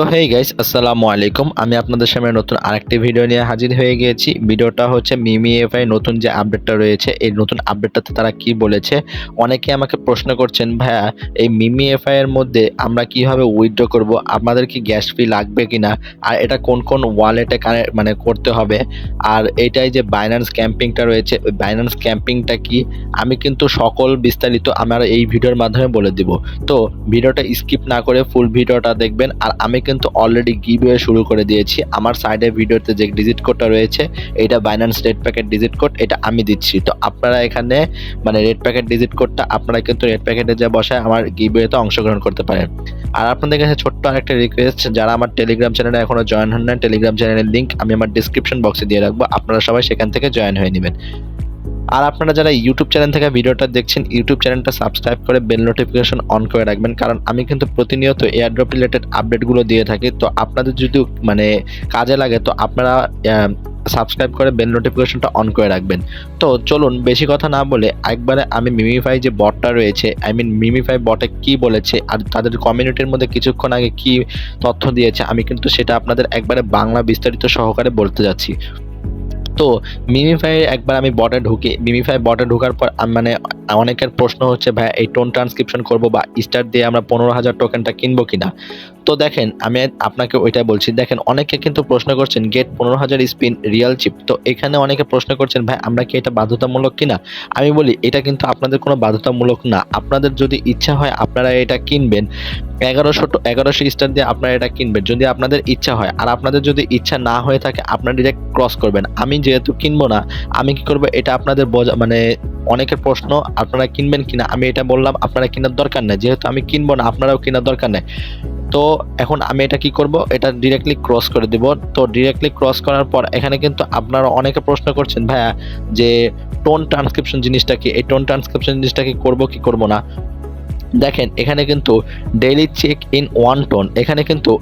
তো hey guys, আসসালামু আলাইকুম। আমি আপনাদের সামনে নতুন আরেকটি ভিডিও নিয়ে হাজির হয়ে গিয়েছি। ভিডিওটা হচ্ছে মিমি এফআই নতুন যে আপডেটটা রয়েছে, এই নতুন আপডেটটাতে তারা কি বলেছে। অনেকে আমাকে প্রশ্ন করছেন, ভাইয়া এই মিমি এফআই এর মধ্যে আমরা কিভাবে উইথড্র করব, আমাদের কি গ্যাস ফি লাগবে কিনা, আর এটা কোন কোন ওয়ালেটে মানে করতে হবে, আর এটাই যে বাইন্যান্স ক্যাম্পিংটা রয়েছে, ওই বাইন্যান্স ক্যাম্পিংটা কি, আমি কিন্তু সকল বিস্তারিত আমার এই ভিডিওর মাধ্যমে বলে দিব। তো ভিডিওটা স্কিপ না করে ফুল ভিডিওটা দেখবেন। আর আমি কিন্তু অলরেডি গিভওয়ে শুরু করে দিয়েছি। আমার সাইডে ভিডিওতে যে ডিজিট কোডটা রয়েছে, এটা Binance red packet digit code, এটা আমি দিচ্ছি। তো আপনারা এখানে মানে রেড প্যাকেট ডিজিট কোডটা আপনারা কিন্তু রেড প্যাকেটে যা বসায় আমার গিভওয়েতে অংশগ্রহণ করতে পারেন। আর আপনাদের কাছে ছোট্ট আরেকটা রিকোয়েস্ট, যারা আমার টেলিগ্রাম চ্যানেলে এখনো জয়েন হন না, টেলিগ্রাম চ্যানেলের লিঙ্ক আমি আমার ডিসক্রিপশন বক্সে দিয়ে রাখবো, আপনারা সবাই সেখান থেকে জয়েন হয়ে নেবেন। আর আপনারা যারা ইউটিউব চ্যানেল থেকে ভিডিওটা দেখছেন, ইউটিউব চ্যানেলটা সাবস্ক্রাইব করে বেল নোটিফিকেশন অন করে রাখবেন, কারণ আমি কিন্তু প্রতিনিয়ত এয়ারড্রপ রিলেটেড আপডেটগুলো দিয়ে থাকি। তো আপনাদের যদি মানে কাজে লাগে তো আপনারা সাবস্ক্রাইব করে বেল নোটিফিকেশনটা অন করে রাখবেন। তো চলুন বেশি কথা না বলে একবারে আমি মিমিফাই যে বটটা রয়েছে, মিমিফাই বটে কি বলেছে আর তাদের কমিউনিটির মধ্যে কিছুক্ষণ আগে কি তথ্য দিয়েছে, আমি কিন্তু সেটা আপনাদের একবারে বাংলা বিস্তারিত সহকারে বলতে যাচ্ছি। তো মিমিফাই একবার আমি বটে ঢুকি, মিমিফাই বটে ঢোকার পর মানে অনেকের প্রশ্ন হচ্ছে, ভাই এই টোন ট্রান্সক্রিপশন করব বা স্টার দিয়ে আমরা 15,000 টোকেনটা কিনবো কিনা। তো দেখেন আমি আপনাকে ওইটা বলছি। দেখেন অনেকে কিন্তু প্রশ্ন করছেন গেট 15,000 স্পিন রিয়াল চিপ। তো এখানে অনেকে প্রশ্ন করছেন, ভাই আমরা কি এটা বাধ্যতামূলক কিনা। আমি বলি এটা কিন্তু আপনাদের কোনো বাধ্যতামূলক না। আপনাদের যদি ইচ্ছা হয় আপনারা এটা কিনবেন, 1100 স্টার দিয়ে আপনারা এটা কিনবেন যদি আপনাদের ইচ্ছা হয়। আর আপনাদের যদি ইচ্ছা না হয়ে থাকে আপনারা ডিরেক্ট ক্রস করবেন। আমি যেহেতু কিনবো না, আমি কি করবো, এটা আপনাদের মানে অনেকের প্রশ্ন আপনারা কিনবেন কিনা, আমি এটা বললাম আপনারা কেনার দরকার নেই, যেহেতু আমি কিনবো না আপনারাও কেনার দরকার নেই। তো এখন আমি এটা কি করব, এটা ডিরেক্টলি ক্রস করে দিব। তো ডিরেক্টলি ক্রস করার পর এখানে কিন্তু আপনারা অনেকে প্রশ্ন করছেন, ভাইয়া যে টোন ট্রান্সক্রিপশন জিনিসটা কি, এই টোন ট্রান্সক্রিপশন জিনিসটা কি করব কি করব না। দেখেন এখানে কিন্তু ডেইলি চেক ইন 1 টোন,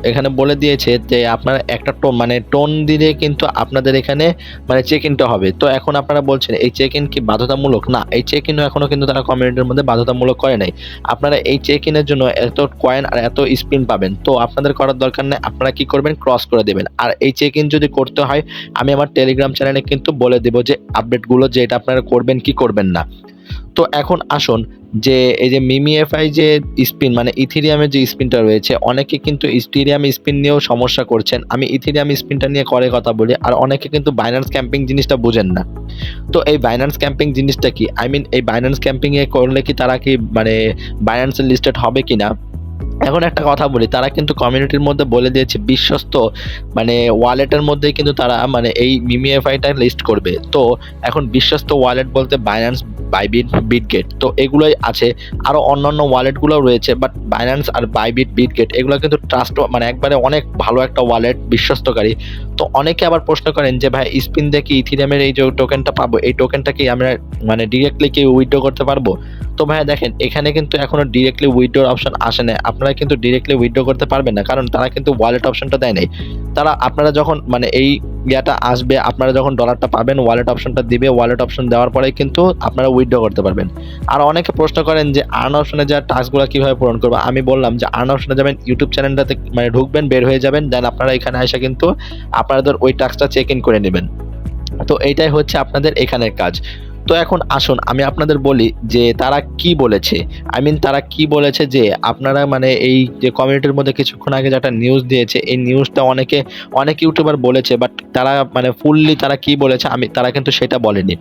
এখানে বলে দিয়েছে যে আপনারা একটা টোন মানে টোন দিলে কিন্তু আপনাদের এখানে মানে চেক ইনটা হবে। তো এখন আপনারা বলছেন এই চেক ইন কি বাধ্যতামূলক, না এই চেক ইনও এখনো কিন্তু তারা কমিউনিটির মধ্যে বাধ্যতামূলক করে নাই। আপনারা এই চেক ইনের জন্য এত কয়েন আর এত স্পিন পাবেন, তো আপনাদের করার দরকার নেই, আপনারা কি করবেন ক্রস করে দেবেন। আর এই চেক ইন যদি করতে হয় আমি আমার টেলিগ্রাম চ্যানেলে কিন্তু বলে দেব যে আপডেটগুলো, যে এটা আপনারা করবেন কি করবেন না। তো এখন আসুন যে এই যে মিমিএফআই যে স্পিন মানে ইথেরিয়ামের যে স্পিনটা রয়েছে, অনেকে কিন্তু ইথেরিয়াম স্পিন নিয়েও সমস্যা করছেন। আমি ইথেরিয়াম স্পিনটা নিয়ে কথা বলি। আর অনেকে কিন্তু বাইন্যান্স ক্যাম্পিং জিনিসটা বুঝেন না। তো এই বাইন্যান্স ক্যাম্পিং জিনিসটা কি, এই বাইন্যান্স ক্যাম্পিং এ করলে কি তারা কি মানে বাইন্যান্সের লিস্টেড হবে কিনা। এখন একটা কথা বলি, তারা কিন্তু কমিউনিটির মধ্যে বলে দিয়েছে বিশ্বস্ত মানে ওয়ালেটের মধ্যেই কিন্তু তারা মানে এই মিমিএফআইটা লিস্ট করবে। তো এখন বিশ্বস্ত ওয়ালেট বলতে বাইন্যান্স, বাইবিট, বিটগেট, তো এগুলোই আছে। আরও অন্যান্য ওয়ালেটগুলোও রয়েছে, বাট বাইন্যান্স আর বাইবিট, বিটগেট এগুলো কিন্তু ট্রাস্ট মানে একবারে অনেক ভালো একটা ওয়ালেট, বিশ্বস্তকারী। তো অনেকে আবার প্রশ্ন করেন যে ভাই স্পিন দিয়ে কি ইথেরিয়ামের এই যে টোকেনটা পাবো, এই টোকেনটা কি আমরা মানে ডিরেক্টলি কি উইথড্র করতে পারবো। তো ভাইয়া দেখেন এখানে কিন্তু এখনো ডিরেক্টলি উইথড্রর অপশন আসে না, আপনারা কিন্তু ডিরেক্টলি উইথড্র করতে পারবেন না, কারণ তারা কিন্তু ওয়ালেট অপশনটা দেয় নাই। তারা আপনারা যখন মানে এই ইয়াটা আসবে, আপনারা যখন ডলারটা পাবেন ওয়ালেট অপশনটা দিবে, ওয়ালেট অপশন দেওয়ার পরে কিন্তু আপনারা উইথড্র করতে পারবেন। আর অনেকে প্রশ্ন করেন যে আর্ন অপশনে যা টাস্কগুলো কিভাবে পূরণ করবো, আমি বললাম যে আর্ন অপশনে যাবেন, ইউটিউব চ্যানেলটাতে মানে ঢুকবেন, বের হয়ে যাবেন, দেন আপনারা এখানে এসে কিন্তু আপনাদের ওই টাস্কটা চেক ইন করে নেবেন। তো এইটাই হচ্ছে আপনাদের এখানের কাজ। তো এখন আসুন আমি আপনাদের বলি যে তারা কি বলেছে। তারা কি বলেছে যে আপনারা মানে এই যে কমিউনিটির মধ্যে কিছুক্ষণ আগে যেটা নিউজ দিয়েছে, এই নিউজটা অনেক ইউটিউবার বলেছে, বাট তারা মানে ফুললি তারা কি বলেছে তারা কিন্তু সেটা বলেনি।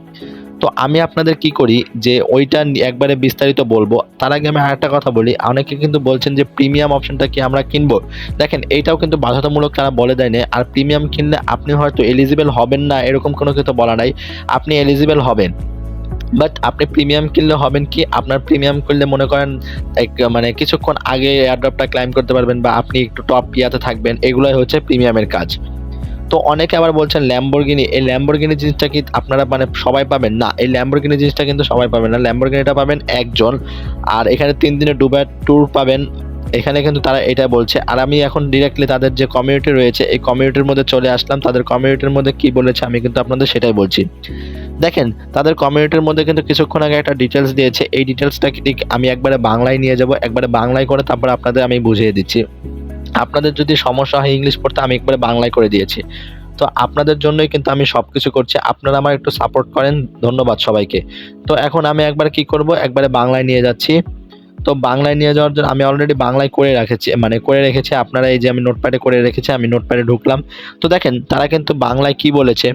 তো আমি আপনাদের কি করি যে ওইটা একবারে বিস্তারিত বলবো। তার আগে আমি আরেকটা কথা বলি, অনেকে কিন্তু বলছেন যে প্রিমিয়াম অপশনটা কি আমরা কিনবো। দেখেন এইটাও কিন্তু বাধ্যতামূলক তারা বলে দেয় না। আর প্রিমিয়াম কিনলে আপনি হয়তো এলিজিবল হবেন না এরকম কোনো কিছু বলা নাই, আপনি এলিজিবল হবেন। বাট আপনি প্রিমিয়াম কিনলে হবেন কি, আপনার প্রিমিয়াম করলে মনে করেন মানে কিছুক্ষণ আগে এয়ারড্রপটা ক্লাইম করতে পারবেন, বা আপনি একটু টপ ইয়াতে থাকবেন, এগুলোই হচ্ছে প্রিমিয়ামের কাজ। তো অনেকে আবার বলছেন ল্যাম্বরগিনি, এই ল্যাম্বরগিনি জিনিসটা কি আপনারা মানে সবাই পাবেন না, এই ল্যাম্বরগিনি জিনিসটা কিন্তু সবাই পাবেন না। ল্যাম্বরগিনিটা পাবেন একজন, আর এখানে 3 দিনের দুবাই ট্যুর পাবেন, এখানে কিন্তু তারা এটা বলছে। আর আমি এখন ডিরেক্টলি তাদের যে কমিউনিটি রয়েছে এই কমিউনিটির মধ্যে চলে আসলাম, তাদের কমিউনিটির মধ্যে কি বলেছে আমি কিন্তু আপনাদের সেটাই বলছি। দেখেন তাদের কমিউনিটির মধ্যে কিন্তু কিছুক্ষণ আগে একটা ডিটেলস দিয়েছে, এই ডিটেলসটা ঠিক আমি একবারে বাংলায় নিয়ে যাব, একবারে বাংলায় করে তারপর আপনাদের আমি বুঝিয়ে দিচ্ছি। আপনাদের যদি সমস্যা হয় ইংলিশ পড়তে, আমি একবারে বাংলায় করে দিয়েছি। তো আপনাদের জন্যই কিন্তু আমি সবকিছু করছি। আপনারা আমার একটু সাপোর্ট করেন। ধন্যবাদ সবাইকে। তো এখন আমি একবার কি করব, একবারে বাংলায় নিয়ে যাচ্ছি। তো বাংলায় নিয়ে যাওয়ার জন্য আমি অলরেডি বাংলায় করে রেখেছি। আপনারা এই যে আমি নোটপ্যাডে করে রেখেছি, আমি নোটপ্যাডে ঢুকলাম। তো দেখেন তারা কিন্তু বাংলায় কি বলেছে,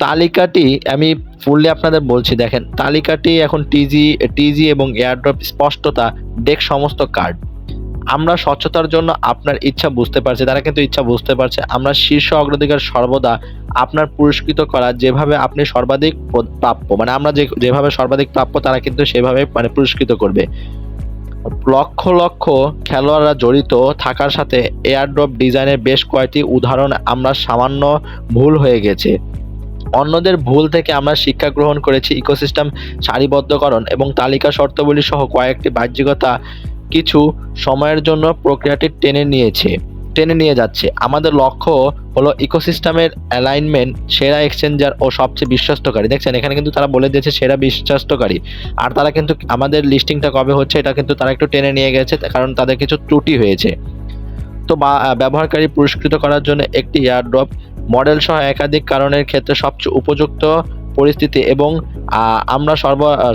তালিকাটি আমি ফুললি আপনাদের বলছি। দেখেন তালিকাটি এখন টিজি এবং এয়ারড্রপ স্পষ্টতা ডেক সমস্ত কার্ড। আমরা স্বচ্ছতার জন্য আপনার ইচ্ছা বুঝতে পারছি, তারা কিন্তু ইচ্ছা বুঝতে পারছে। আমরা শীর্ষ অগ্রাধিকার সর্বদা আপনার পুরস্কৃত করা, যেভাবে আপনি সর্বাধিক প্রাপ্য, মানে আমরা যেভাবে সর্বাধিক প্রাপ্য তারা কিন্তু সেভাবে মানে পুরস্কৃত করবে। লক্ষ লক্ষ খেলোয়াড়রা জড়িত থাকার সাথে এয়ারড্রপ ডিজাইনের বেশ কয়েকটি উদাহরণ আমরা সামান্য ভুল হয়ে গেছে। অন্যদের ভুল থেকে আমরা শিক্ষা গ্রহণ করেছি। ইকোসিস্টেম সারিবদ্ধকরণ এবং তালিকা শর্তাবলী সহ কয়েকটি বাহ্যিকতা কিছু সময়ের জন্য প্রক্রিয়াটি টেনে নিয়ে যাচ্ছে। আমাদের লক্ষ্য হলো ইকোসিস্টেমের অ্যালাইনমেন্ট, সেরা এক্সচেঞ্জার ও সবচেয়ে বিশ্বস্তকারী। দেখছেন এখানে কিন্তু তারা বলে দিয়েছে সেরা বিশ্বস্তকারী। আর তারা কিন্তু আমাদের লিস্টিংটা কবে হচ্ছে এটা কিন্তু তারা একটু টেনে নিয়ে গেছে, কারণ তাদের কিছু ত্রুটি হয়েছে। তো ব্যবহারকারী পুরস্কৃত করার জন্য একটি এয়ারড্রপ মডেল সহ একাধিক কারণের ক্ষেত্রে সবচেয়ে উপযুক্ত পরিস্থিতি এবং আমরা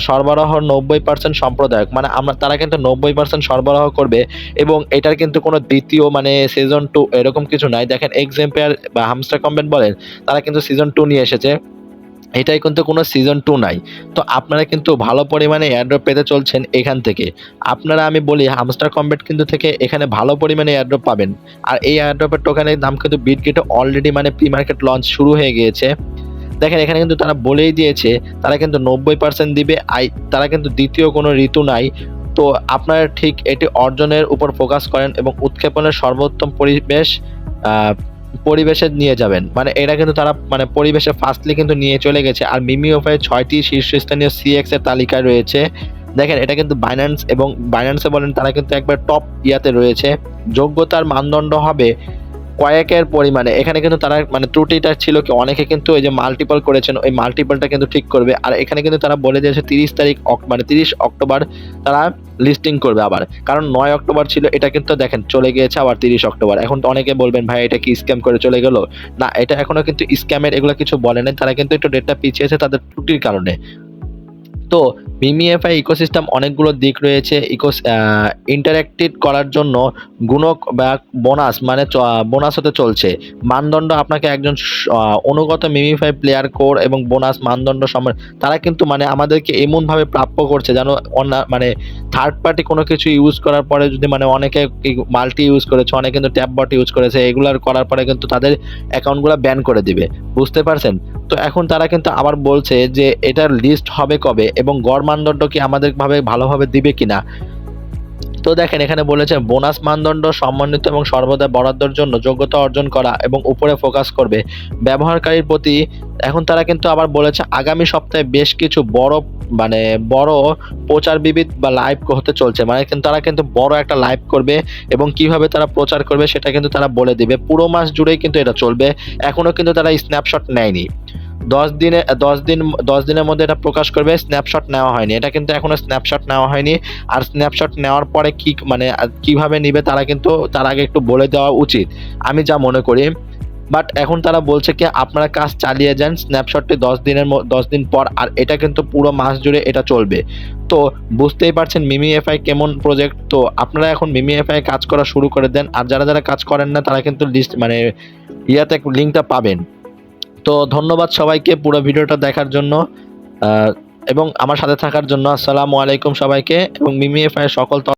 সরবরাহর 90% সম্প্রদায়ক, মানে তারা কিন্তু 90% সরবরাহ করবে এবং এটার কিন্তু কোনো দ্বিতীয় মানে সিজন 2 এরকম কিছু নাই। দেখেন এক্সাম্পল বা হামস্টার কম্বেট বলেন, তারা কিন্তু সিজন 2 নিয়ে এসেছে, এটাই কিন্তু কোনো সিজন 2 নাই। তো আপনারা কিন্তু ভালো পরিমাণে এয়ারড্রপ পেতে চলছেন এখান থেকে। আপনারা আমি বলি হামস্টার কম্বেট কিন্তু থেকে এখানে ভালো পরিমাণে এয়ারড্রপ পাবেন। আর এই এয়ারড্রপের টোকেনের দাম কিন্তু বিটগেটে অলরেডি মানে প্রি মার্কেট লঞ্চ শুরু হয়ে গিয়েছে। দেখেন এখানে কিন্তু তারা বলেই দিয়েছে তারা কিন্তু 90% দিবে। তারা কিন্তু দ্বিতীয় কোনো ঋতু নাই। তো আপনারা ঠিক এটি অর্জনের উপর ফোকাস করেন এবং উৎক্ষেপণের সর্বোত্তম পরিবেশে নিয়ে যাবেন। মানে এটা কিন্তু তারা মানে পরিবেশে ফার্স্টলি কিন্তু নিয়ে চলে গেছে। আর মিমিওফাই 6টি শীর্ষস্থানীয় সিএক্স এর তালিকায় রয়েছে। দেখেন এটা কিন্তু বাইন্যান্সে বলেন, তারা কিন্তু একবার টপ ইয়াতে রয়েছে। যোগ্যতার মানদণ্ড হবে কয়েকের পরিমাণে। এখানে কিন্তু তারা মানে ত্রুটিটা ছিল কি, অনেকে কিন্তু এই যে মাল্টিপল করেছেন, ওই মাল্টিপলটা কিন্তু ঠিক করবে। আর এখানে কিন্তু তারা বলে দিয়েছে 30 অক্টোবর তারা লিস্টিং করবে আবার, কারণ 9 অক্টোবর ছিল, এটা কিন্তু দেখেন চলে গিয়েছে আবার 30 অক্টোবর। এখন তো অনেকে বলবেন ভাই এটা কি স্ক্যাম করে চলে গেল? না, এটা এখনো কিন্তু স্ক্যামের এগুলো কিছু বলে নাই, তারা কিন্তু একটু ডেটটা পিছিয়েছে তাদের ত্রুটির কারণে। তো মিমিএফআই ইকোসিস্টেম অনেকগুলো দিক রয়েছে। ইন্টারেক্টিভ করার জন্য গুণক বা বোনাস মানে বোনাস হতে চলছে। মানদণ্ড আপনাকে একজন অনুগত মিমিএফআই প্লেয়ার কোর এবং বোনাস মানদণ্ড তারা কিন্তু মানে আমাদেরকে এমনভাবে প্রাপ্য করছে যেন মানে থার্ড পার্টি কোনো কিছু ইউজ করার পরে যদি মানে অনেকে মাল্টি ইউজ করেছে, অনেকে কিন্তু ট্যাব বট ইউজ করেছে, এগুলার করার পরে কিন্তু তাদের অ্যাকাউন্টগুলো ব্যান করে দিবে। বুঝতে পারছেন? তো এখন তারা কিন্তু আবার বলছে যে এটার লিস্ট হবে কবে এবং গড় মানদণ্ড কি আমাদের ভালোভাবে দিবে কিনা। তো দেখেন এখানে বলেছে বোনাস মানদণ্ড সম্মানিত এবং সর্বদা বরাদ্দর জন্য যোগ্যতা অর্জন করা এবং উপরে ফোকাস করবে ব্যবহারকারীর প্রতি। এখন তারা কিন্তু আবার বলেছে আগামী সপ্তাহে বেশ কিছু বড় প্রচার বিবিধ বা লাইভ হতে চলছে। মানে কিন্তু তারা কিন্তু বড় একটা লাইভ করবে এবং কিভাবে তারা প্রচার করবে সেটা কিন্তু তারা বলে দিবে। পুরো মাস জুড়েই কিন্তু এটা চলবে। এখনো কিন্তু তারা স্ন্যাপশট নেয়নি। 10 দিনের মধ্যে এটা প্রকাশ করবে। স্ন্যাপশট নেওয়া হয়নি, এটা কিন্তু এখনো স্ন্যাপশট নেওয়া হয়নি। আর স্ন্যাপশট নেওয়ার পরে কিভাবে নিবে তারা কিন্তু তার আগে একটু বলে দেওয়া উচিত, আমি যা মনে করি। বাট এখন তারা বলছে কি আপনারা কাজ চালিয়ে যান, স্ন্যাপশটটি 10 দিন পর, আর এটা কিন্তু পুরো মাস জুড়ে এটা চলবে। তো বুঝতেই পারছেন মিমিএফআই কেমন প্রজেক্ট। তো আপনারা এখন মিমিএফআই কাজ করা শুরু করে দেন। আর যারা কাজ করেন না তারা কিন্তু লিস্ট মানে ইয়াতে লিঙ্কটা পাবেন। তো ধন্যবাদ সবাইকে পুরো ভিডিওটা দেখার জন্য এবং আমার সাথে থাকার জন্য। আসসালামু আলাইকুম সবাইকে এবং মিমিএফআই সকল